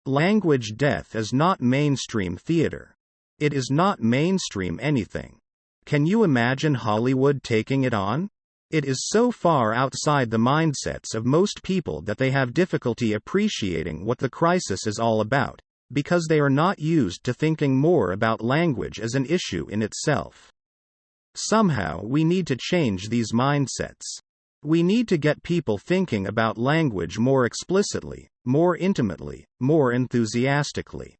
Language death is not mainstream theater. It is not mainstream anything. Can you imagine Hollywood taking it on? It is so far outside the mindsets of most people that they have difficulty appreciating what the crisis is all about, because they are not used to thinking more about language as an issue in itself. Somehow we need to change these mindsets. We need to get people thinking about language more explicitly, more intimately, more enthusiastically.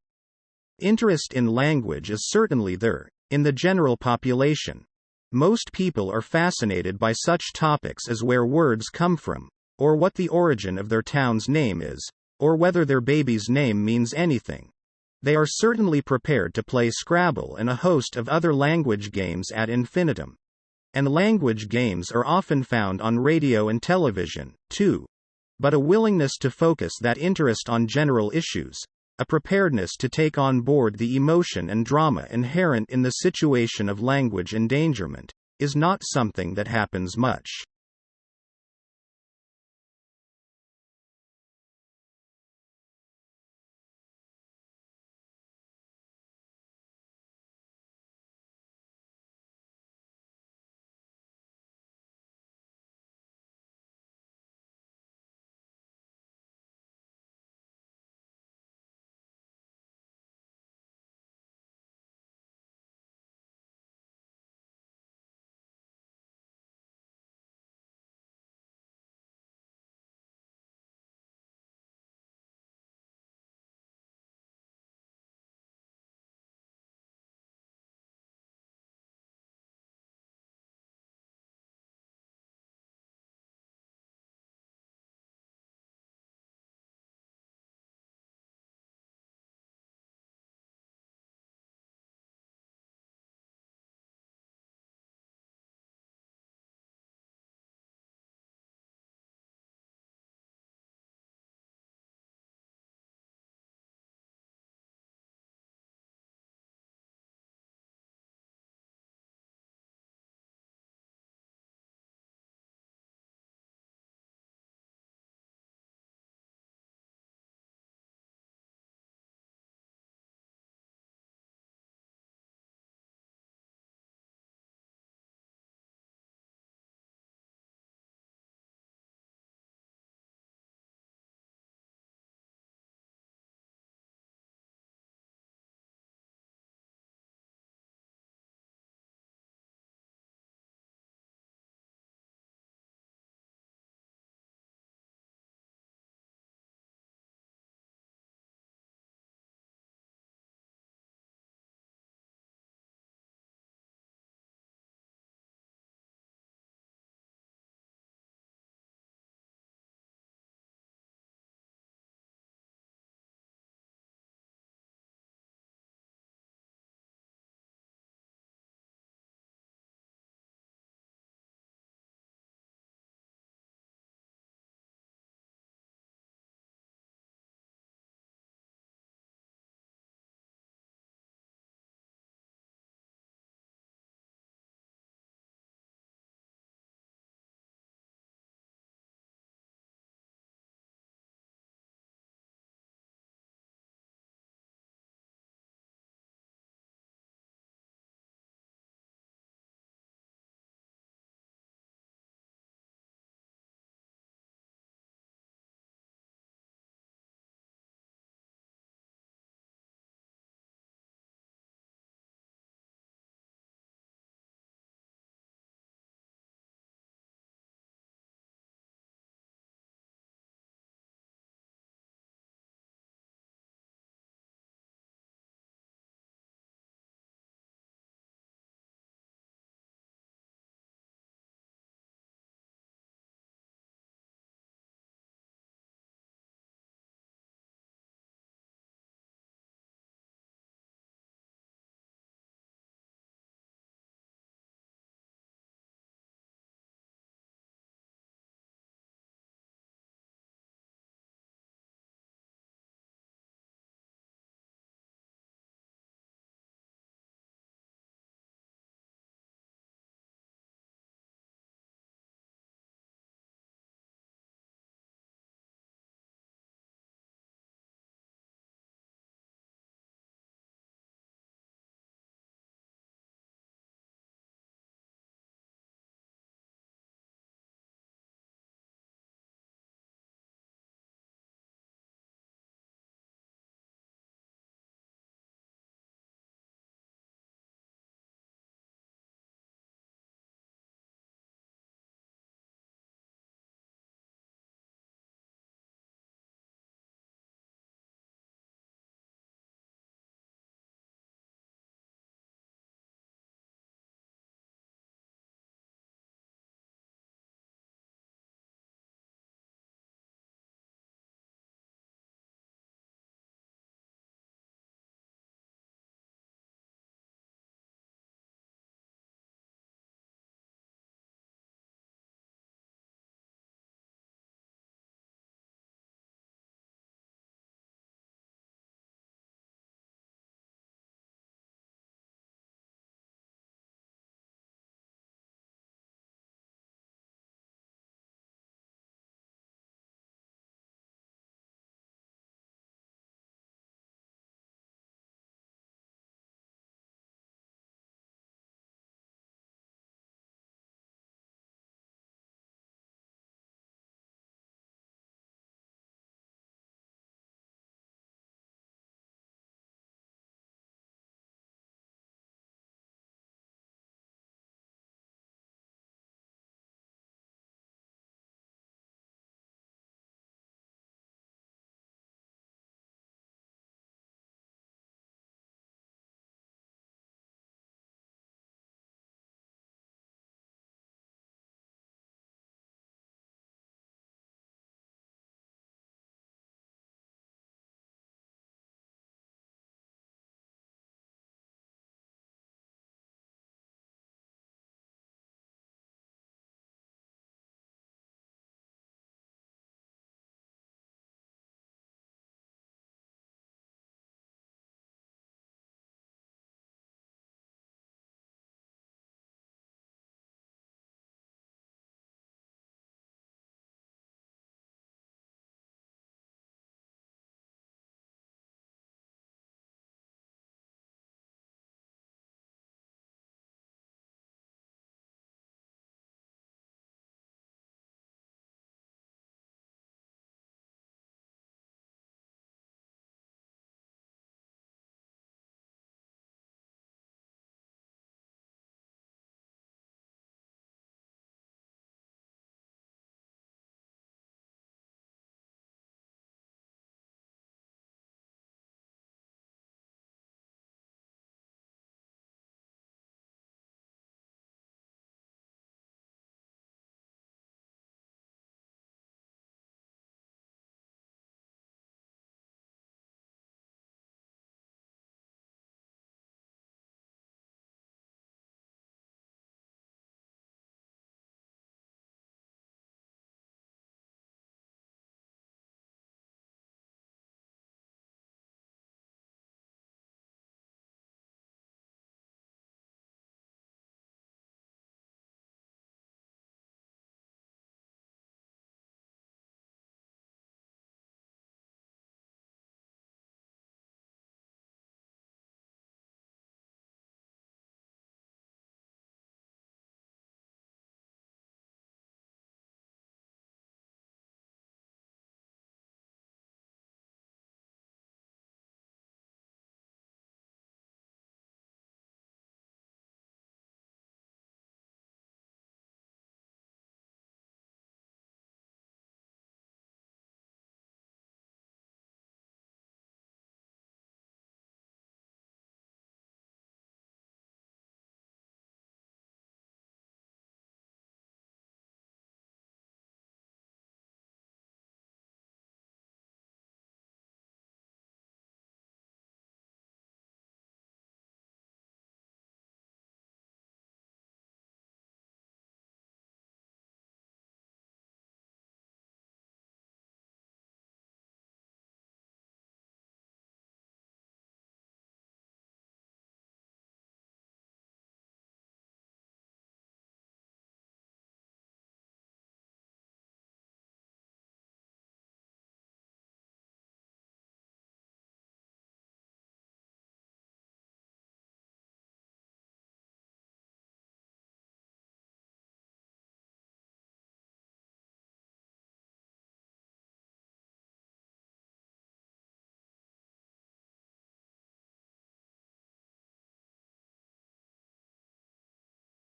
Interest in language is certainly there, in the general population. Most people are fascinated by such topics as where words come from, or what the origin of their town's name is, or whether their baby's name means anything. They are certainly prepared to play Scrabble and a host of other language games ad infinitum. And language games are often found on radio and television, too. But a willingness to focus that interest on general issues, a preparedness to take on board the emotion and drama inherent in the situation of language endangerment, is not something that happens much.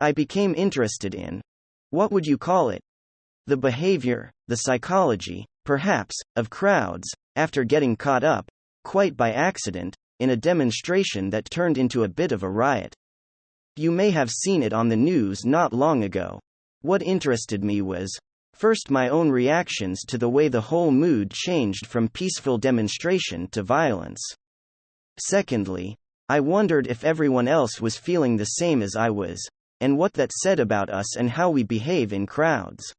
I became interested in, what would you call it? The behavior, the psychology, perhaps, of crowds, after getting caught up, quite by accident, in a demonstration that turned into a bit of a riot. You may have seen it on the news not long ago. What interested me was, first, my own reactions to the way the whole mood changed from peaceful demonstration to violence. Secondly, I wondered if everyone else was feeling the same as I was, and what that said about us and how we behave in crowds.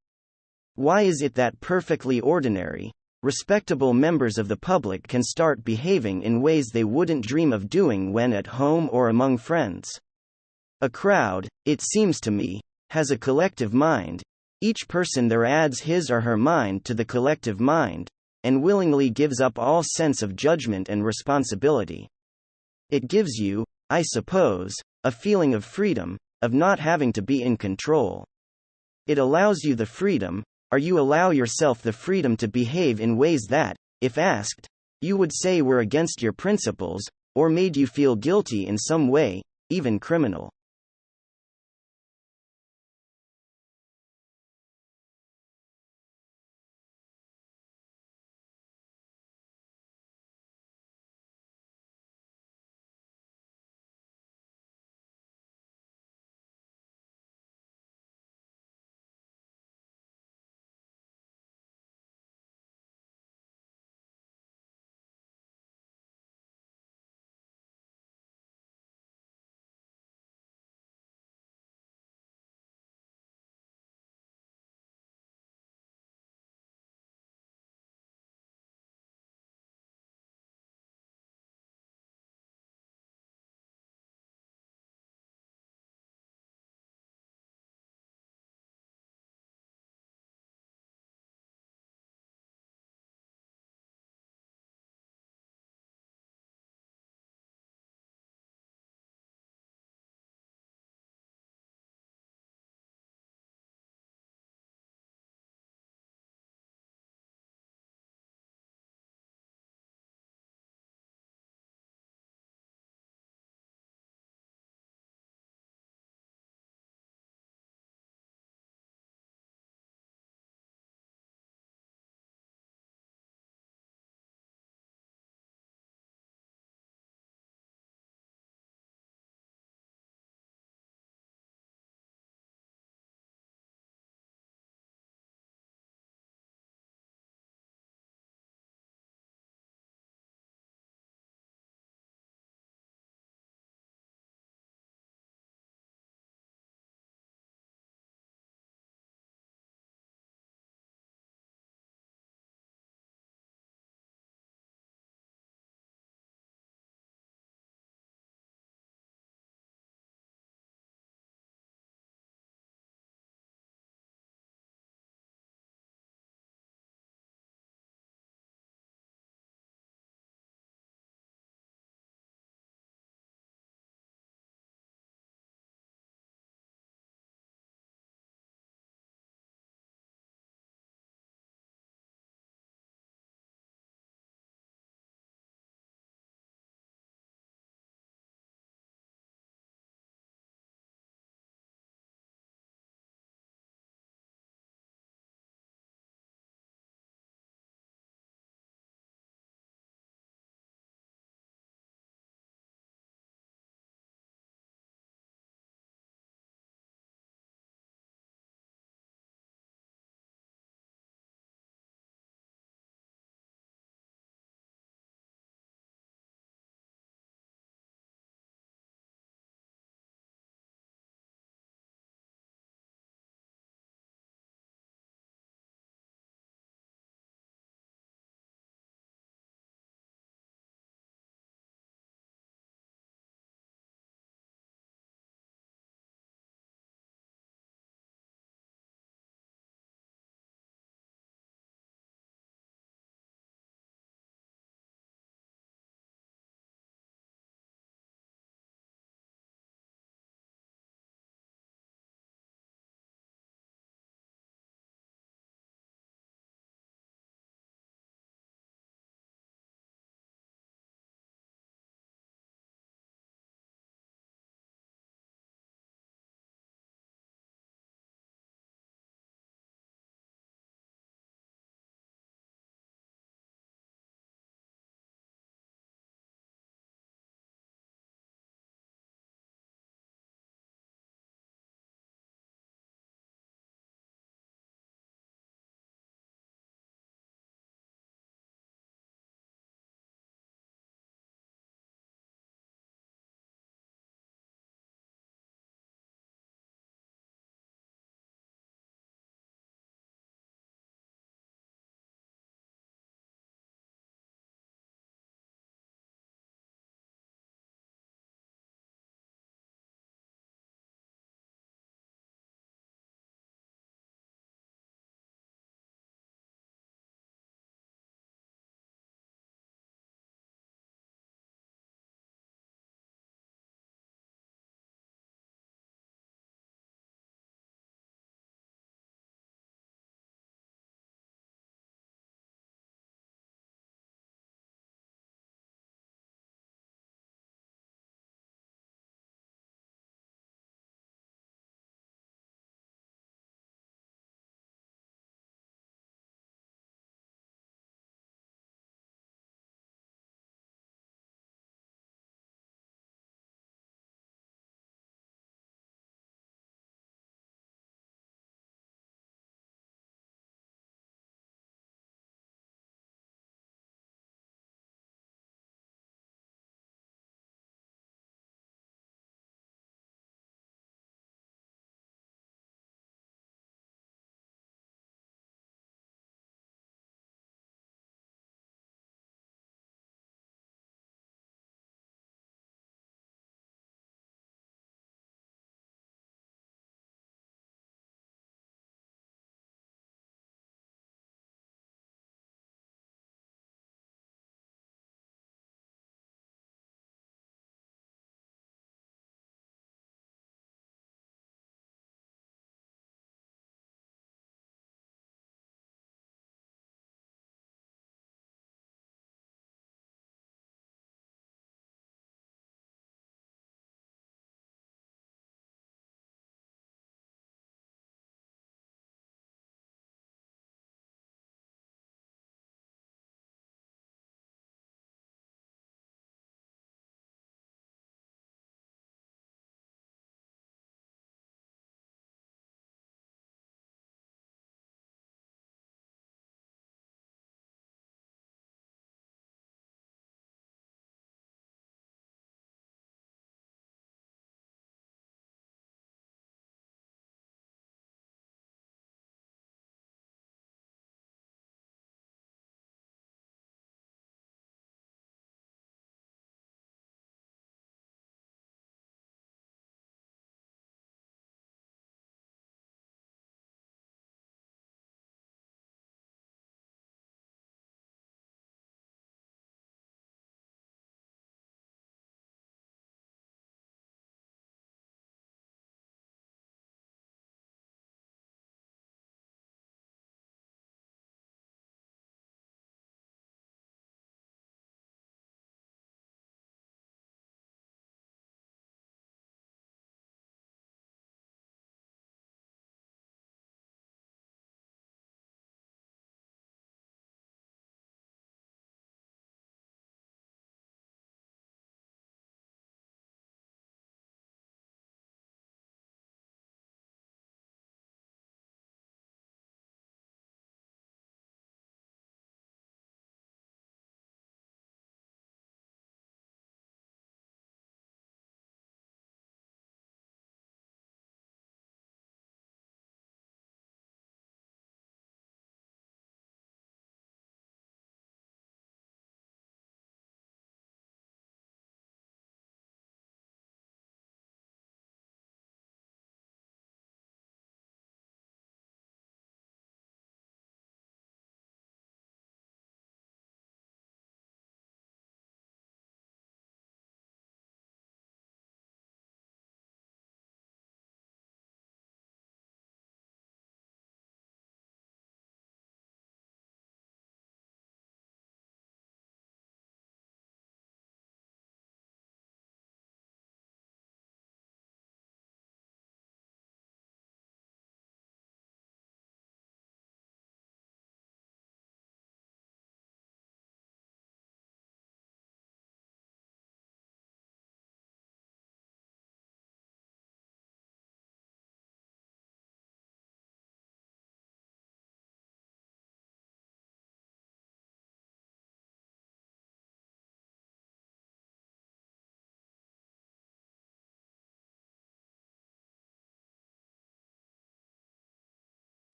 Why is it that perfectly ordinary, respectable members of the public can start behaving in ways they wouldn't dream of doing when at home or among friends? A crowd, it seems to me, has a collective mind. Each person there adds his or her mind to the collective mind, and willingly gives up all sense of judgment and responsibility. It gives you, I suppose, a feeling of freedom, of not having to be in control. It allows you the freedom, or you allow yourself the freedom to behave in ways that, if asked, you would say were against your principles, or made you feel guilty in some way, even criminal.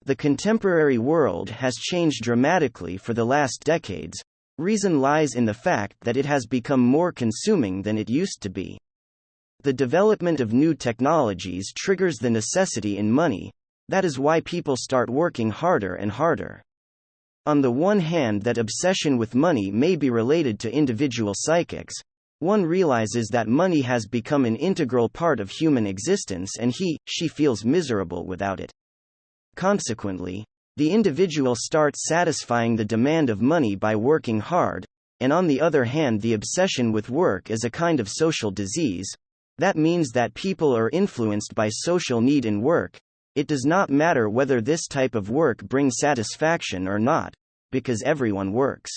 The contemporary world has changed dramatically for the last decades. Reason lies in the fact that it has become more consuming than it used to be. The development of new technologies triggers the necessity in money. That is why people start working harder and harder. On the one hand, that obsession with money may be related to individual psychics. One realizes that money has become an integral part of human existence and she feels miserable without it. Consequently, the individual starts satisfying the demand of money by working hard, and on the other hand, the obsession with work is a kind of social disease. That means that people are influenced by social need in work. It does not matter whether this type of work brings satisfaction or not, because everyone works.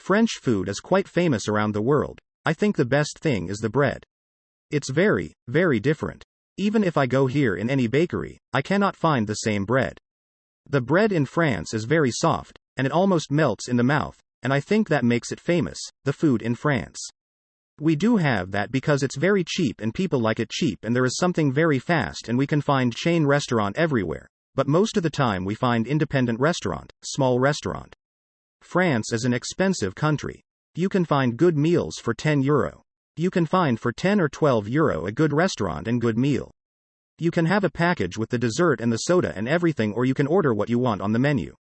French food is quite famous around the world. I think the best thing is the bread. It's very, very different. Even if I go here in any bakery, I cannot find the same bread. The bread in France is very soft, and it almost melts in the mouth, and I think that makes it famous, the food in France. We do have that because it's very cheap and people like it cheap, and there is something very fast, and we can find chain restaurant everywhere, but most of the time we find independent restaurant, small restaurant. France is an expensive country. You can find good meals for €10. You can find for €10 or €12 a good restaurant and good meal. You can have a package with the dessert and the soda and everything, or you can order what you want on the menu.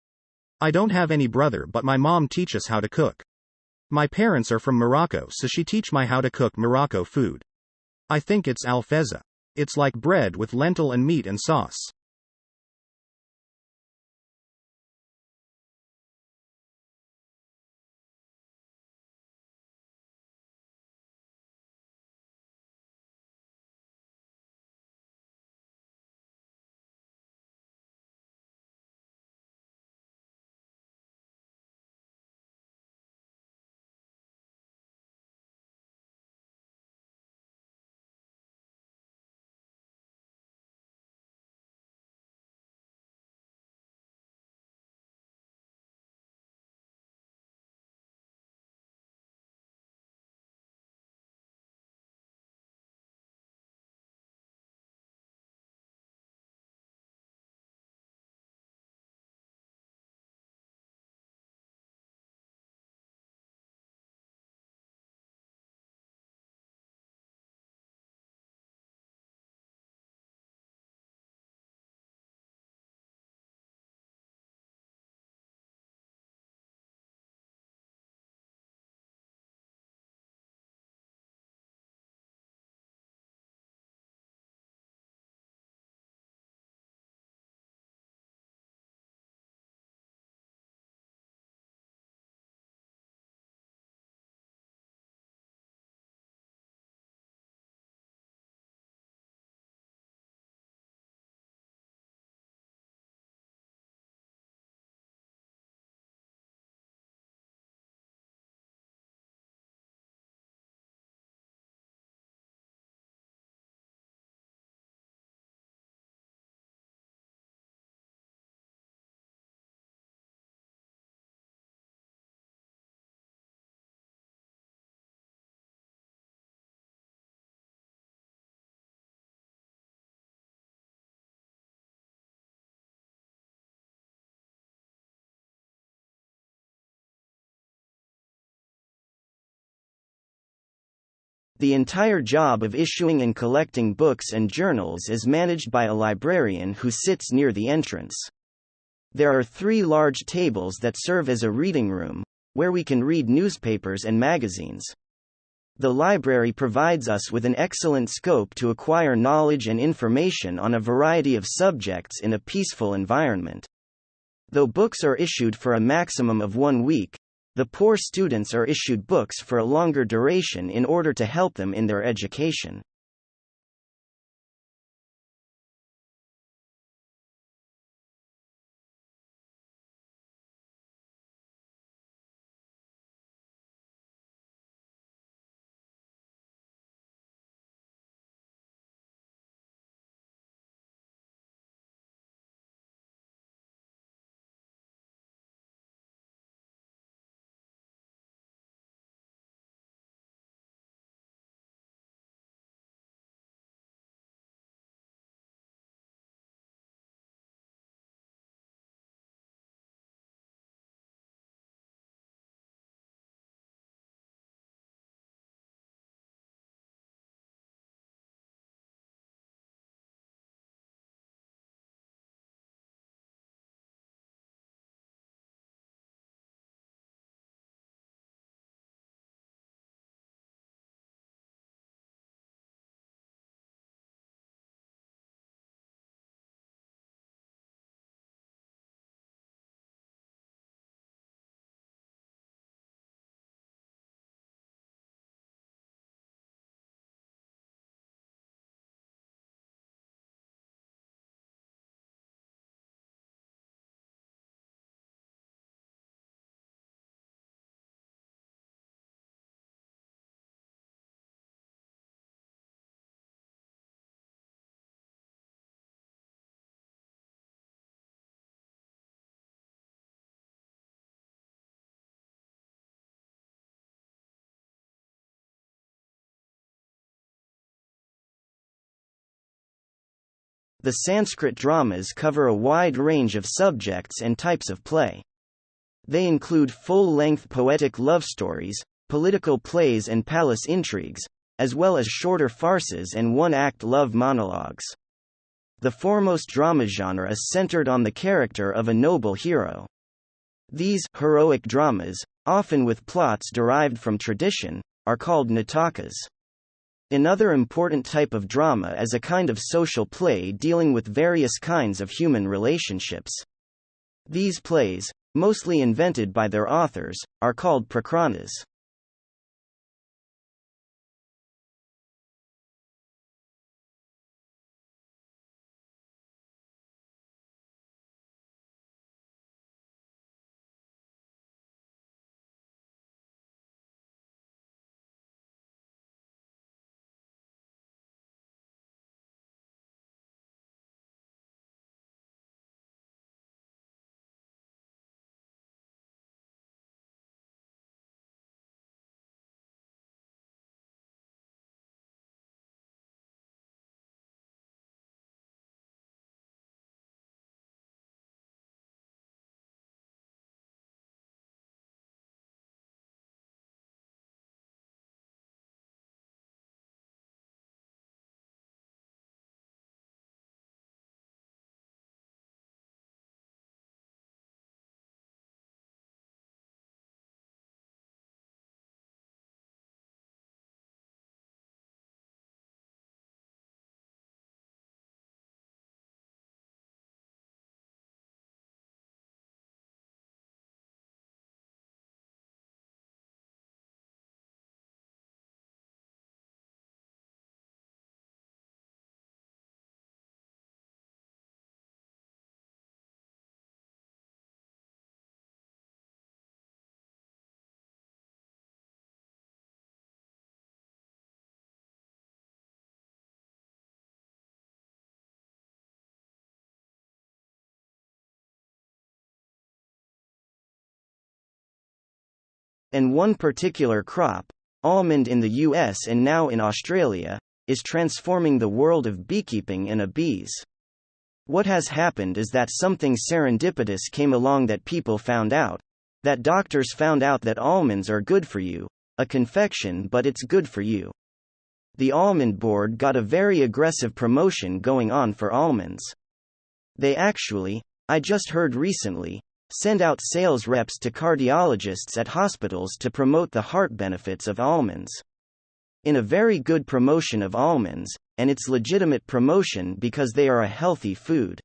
I don't have any brother, but my mom teaches how to cook. My parents are from Morocco, so she teach me how to cook Morocco food. I think it's alfeza. It's like bread with lentil and meat and sauce. The entire job of issuing and collecting books and journals is managed by a librarian who sits near the entrance. There are 3 large tables that serve as a reading room, where we can read newspapers and magazines. The library provides us with an excellent scope to acquire knowledge and information on a variety of subjects in a peaceful environment. Though books are issued for a maximum of 1 week, the poor students are issued books for a longer duration in order to help them in their education. The Sanskrit dramas cover a wide range of subjects and types of play. They include full-length poetic love stories, political plays and palace intrigues, as well as shorter farces and one-act love monologues. The foremost drama genre is centered on the character of a noble hero. These heroic dramas, often with plots derived from tradition, are called natakas. Another important type of drama is a kind of social play dealing with various kinds of human relationships. These plays, mostly invented by their authors, are called prakranas. And one particular crop, almond in the US and now in Australia, is transforming the world of beekeeping and bees. What has happened is that something serendipitous came along that people found out. That doctors found out that almonds are good for you. A confection, but it's good for you. The almond board got a very aggressive promotion going on for almonds. They actually, I just heard recently, send out sales reps to cardiologists at hospitals to promote the heart benefits of almonds. In a very good promotion of almonds, and it's legitimate promotion because they are a healthy food.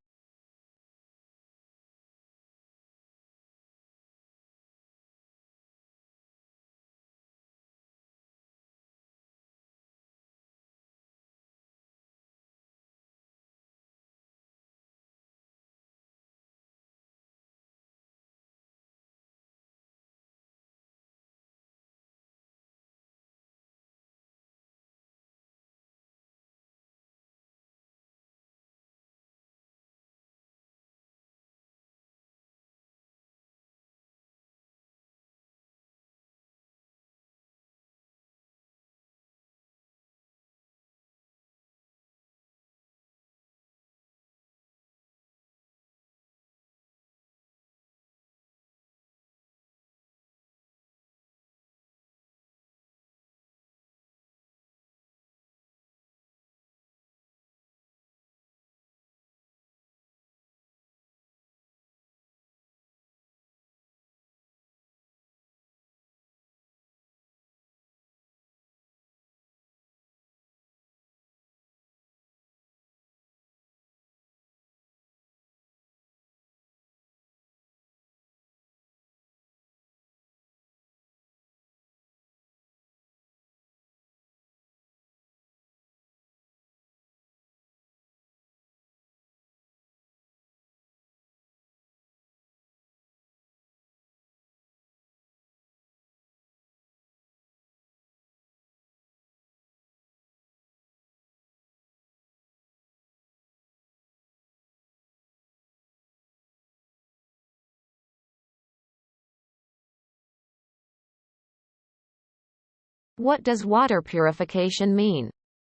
What does water purification mean?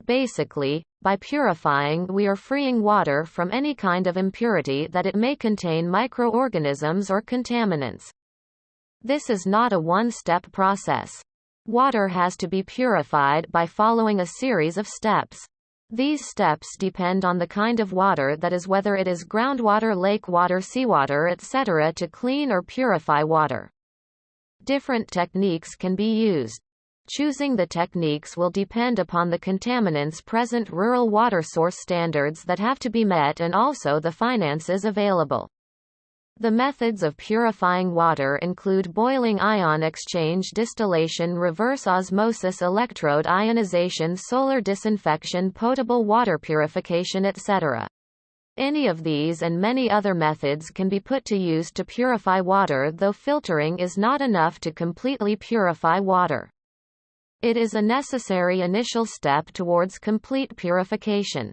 Basically, by purifying we are freeing water from any kind of impurity that it may contain microorganisms or contaminants. This is not a one-step process. Water has to be purified by following a series of steps. These steps depend on the kind of water that is, whether it is groundwater, lake water, seawater, etc. to clean or purify water. Different techniques can be used. Choosing the techniques will depend upon the contaminants present, rural water source standards that have to be met, and also the finances available. The methods of purifying water include boiling, ion exchange, distillation, reverse osmosis, electrode ionization, solar disinfection, potable water purification, etc. Any of these and many other methods can be put to use to purify water, though filtering is not enough to completely purify water. It is a necessary initial step towards complete purification.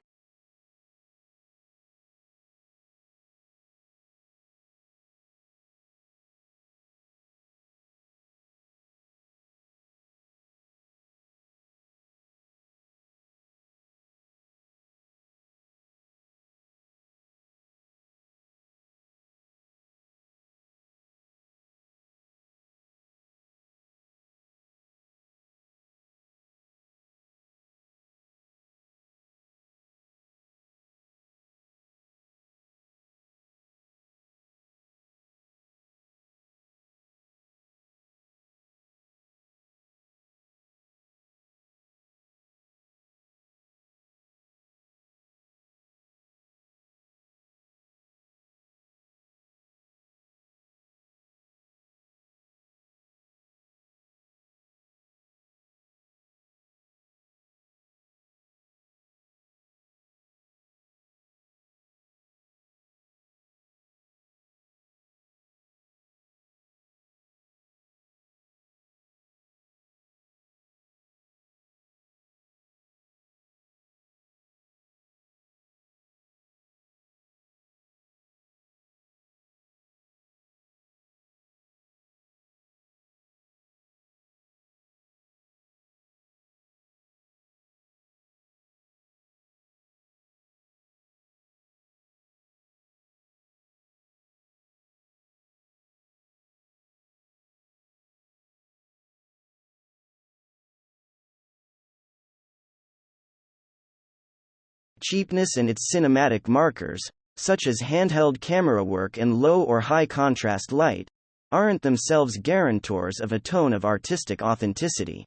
Cheapness and its cinematic markers, such as handheld camera work and low or high contrast light, aren't themselves guarantors of a tone of artistic authenticity.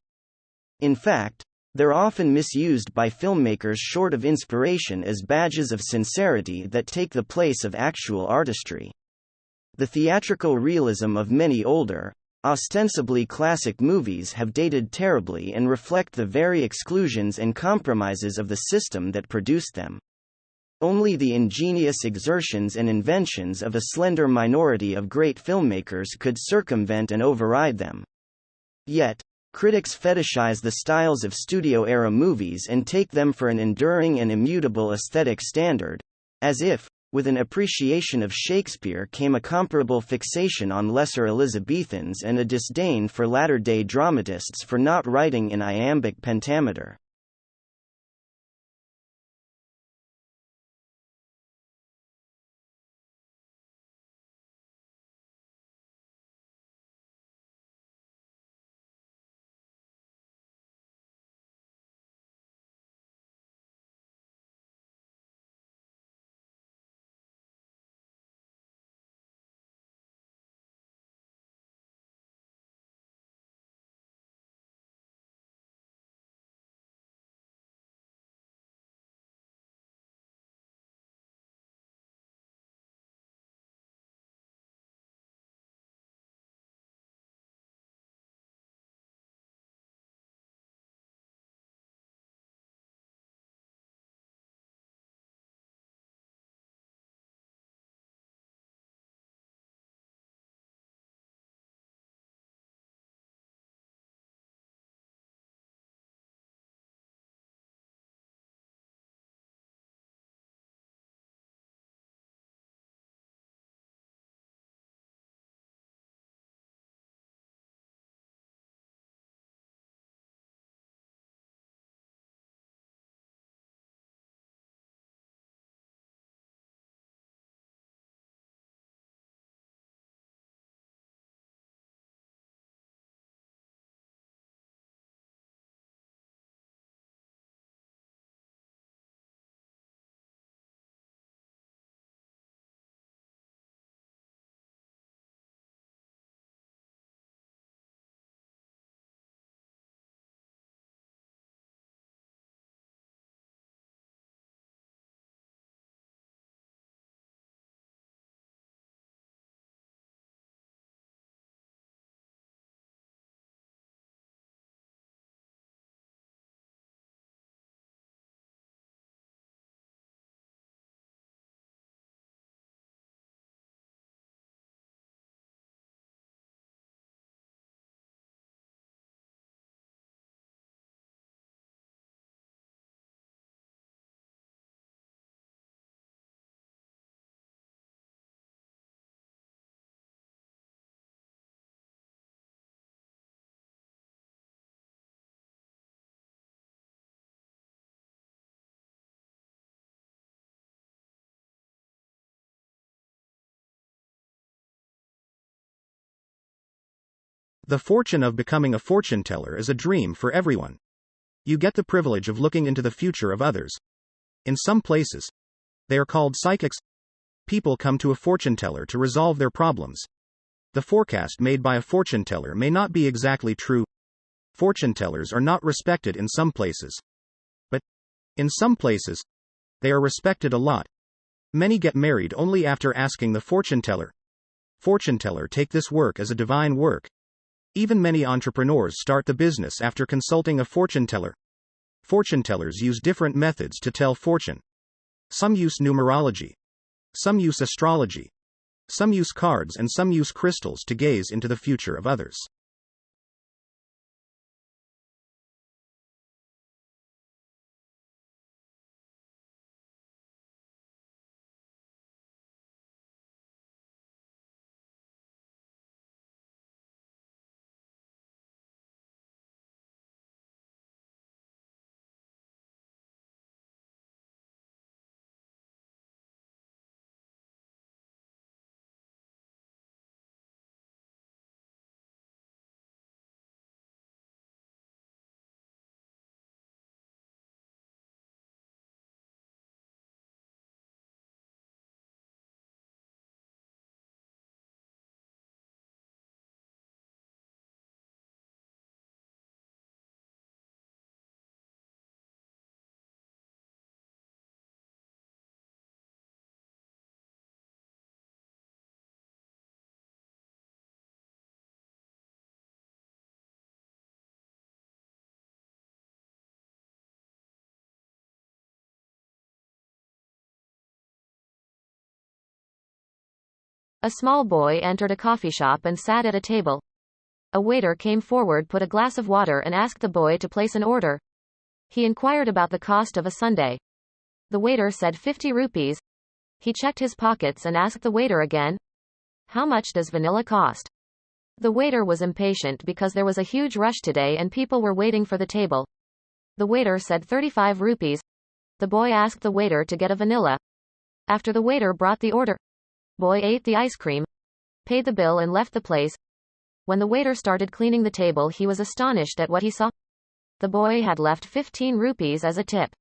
In fact, they're often misused by filmmakers short of inspiration as badges of sincerity that take the place of actual artistry. The theatrical realism of many older, ostensibly classic movies have dated terribly and reflect the very exclusions and compromises of the system that produced them. Only the ingenious exertions and inventions of a slender minority of great filmmakers could circumvent and override them. Yet, critics fetishize the styles of studio-era movies and take them for an enduring and immutable aesthetic standard, as if, with an appreciation of Shakespeare came a comparable fixation on lesser Elizabethans and a disdain for latter-day dramatists for not writing in iambic pentameter. The fortune of becoming a fortune teller is a dream for everyone. You get the privilege of looking into the future of others. In some places, they are called psychics. People come to a fortune teller to resolve their problems. The forecast made by a fortune teller may not be exactly true. Fortune tellers are not respected in some places. But, in some places, they are respected a lot. Many get married only after asking the fortune teller. Fortune teller take this work as a divine work. Even many entrepreneurs start the business after consulting a fortune teller. Fortune tellers use different methods to tell fortune. Some use numerology. Some use astrology. Some use cards and some use crystals to gaze into the future of others. A small boy entered a coffee shop and sat at a table. A waiter came forward, put a glass of water, and asked the boy to place an order. He inquired about the cost of a sundae. The waiter said 50 rupees. He checked his pockets and asked the waiter again, "How much does vanilla cost?" The waiter was impatient because there was a huge rush today and people were waiting for the table. The waiter said 35 rupees. The boy asked the waiter to get a vanilla. After the waiter brought the order, boy ate the ice cream, paid the bill and left the place. When the waiter started cleaning the table, he was astonished at what he saw. The boy had left 15 rupees as a tip.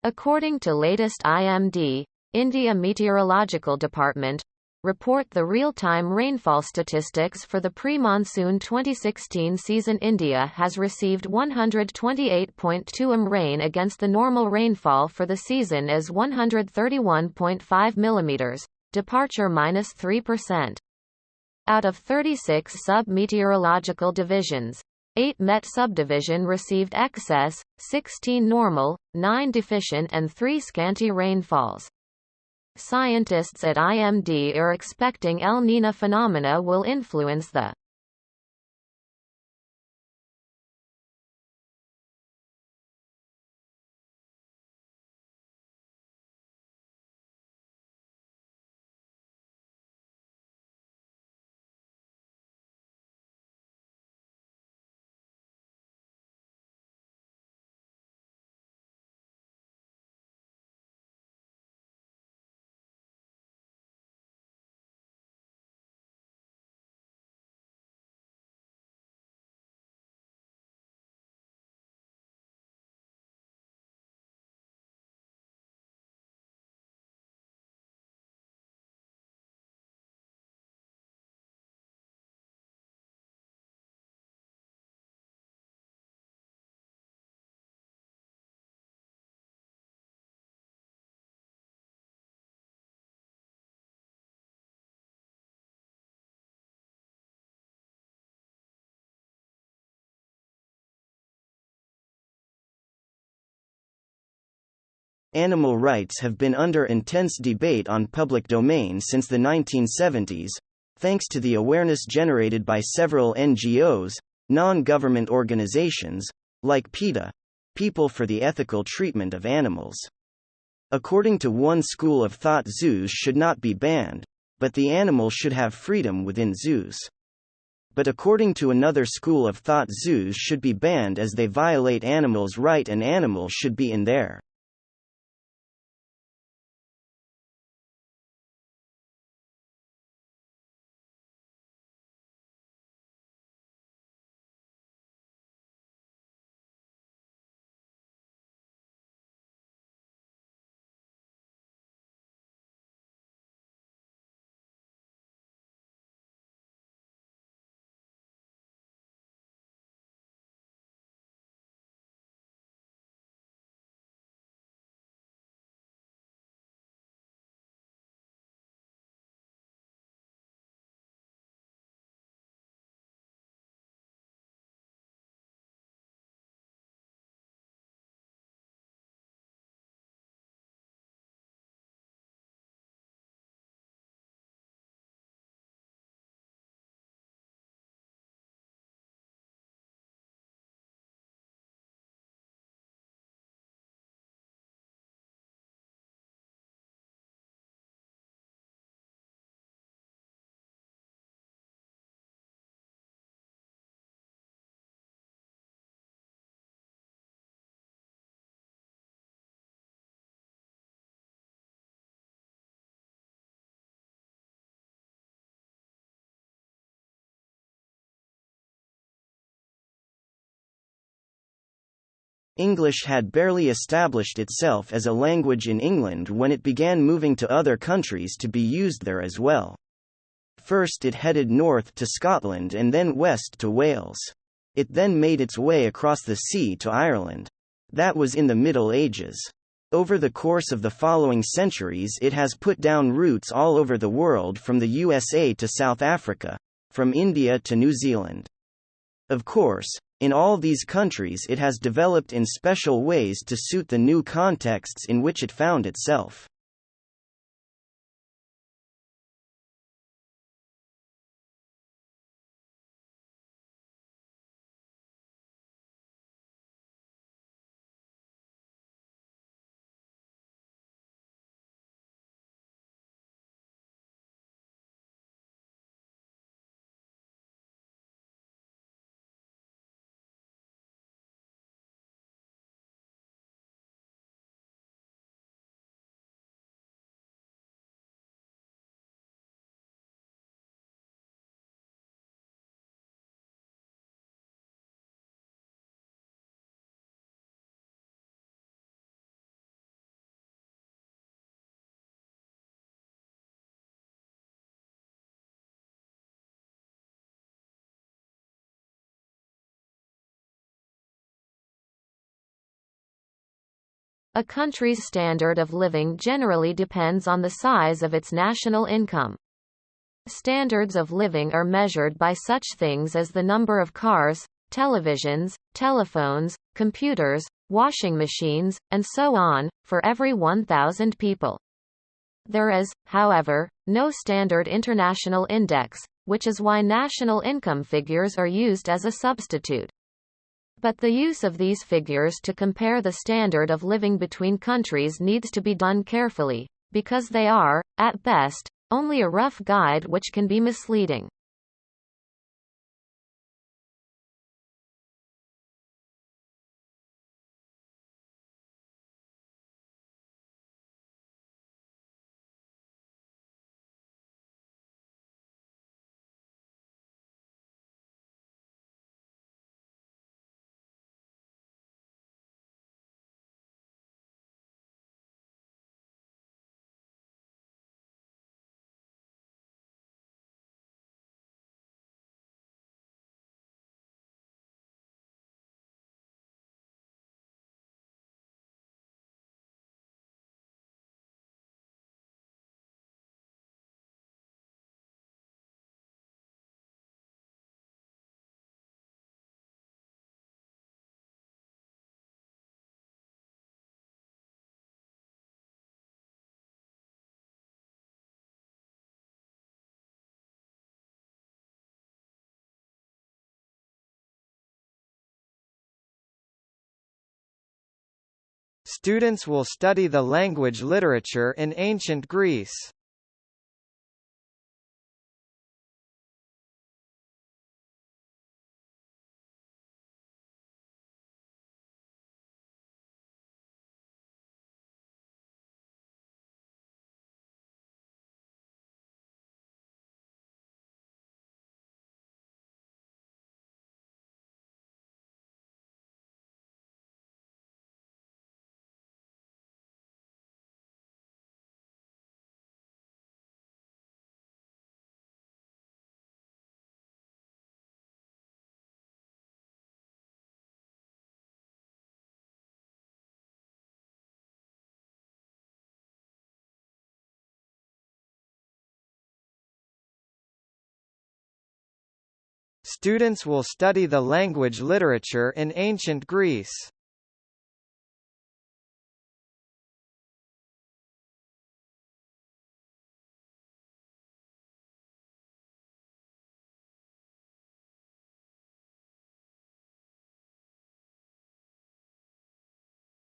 According to latest IMD, India Meteorological Department, report the real-time rainfall statistics for the pre-monsoon 2016 season. India has received 128.2 mm rain against the normal rainfall for the season is 131.5 mm, departure -3%. Out of 36 sub-meteorological divisions, 8 Met subdivision received excess, 16 normal, 9 deficient and 3 scanty rainfalls. Scientists at IMD are expecting El Niño phenomena will influence the Animal rights have been under intense debate on public domain since the 1970s, thanks to the awareness generated by several NGOs, non-government organizations, like PETA, People for the Ethical Treatment of Animals. According to one school of thought, zoos should not be banned, but the animal should have freedom within zoos. But according to another school of thought, zoos should be banned as they violate animals' rights and animals should be in there. English had barely established itself as a language in England when it began moving to other countries to be used there as well. First it headed north to Scotland and then west to Wales. It then made its way across the sea to Ireland. That was in the Middle Ages. Over the course of the following centuries it has put down roots all over the world, from the USA to South Africa, from India to New Zealand. Of course, in all these countries it has developed in special ways to suit the new contexts in which it found itself. A country's standard of living generally depends on the size of its national income. Standards of living are measured by such things as the number of cars, televisions, telephones, computers, washing machines, and so on, for every 1,000 people. There is, however, no standard international index, which is why national income figures are used as a substitute. But the use of these figures to compare the standard of living between countries needs to be done carefully, because they are, at best, only a rough guide which can be misleading. Students will study the language literature in ancient Greece. Students will study the language literature in ancient Greece.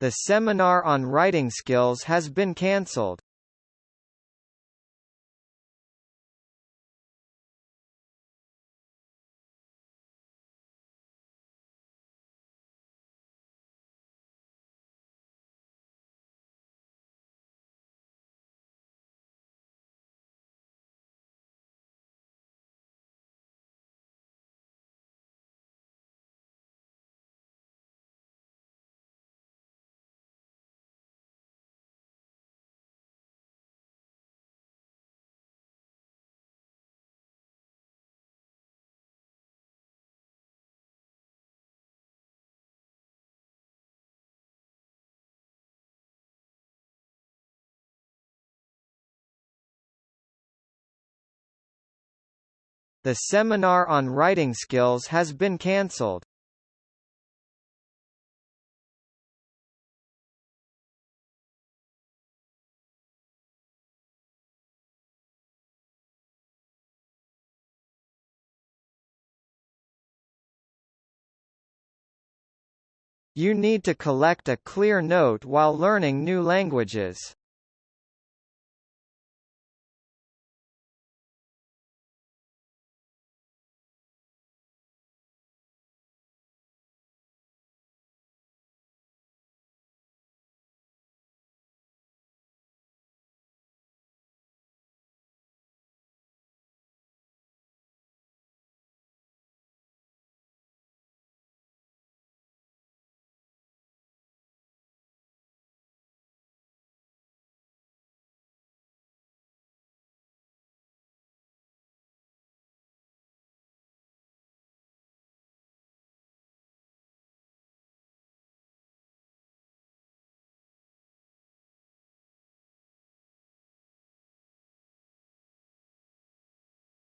The seminar on writing skills has been cancelled. The seminar on writing skills has been cancelled. You need to collect a clear note while learning new languages.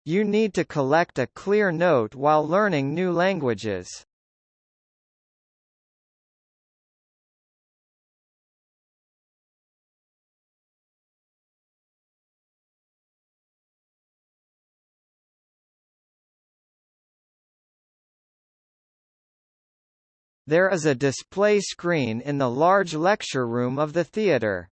You need to collect a clear note while learning new languages. There is a display screen in the large lecture room of the theatre.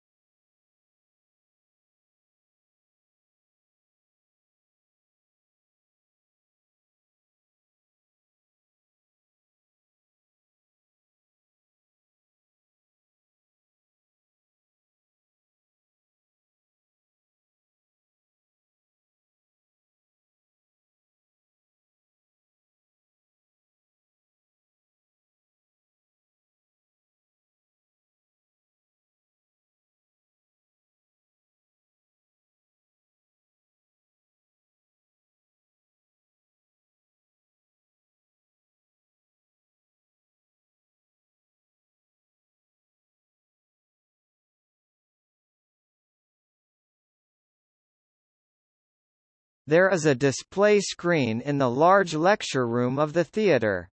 There is a display screen in the large lecture room of the theatre.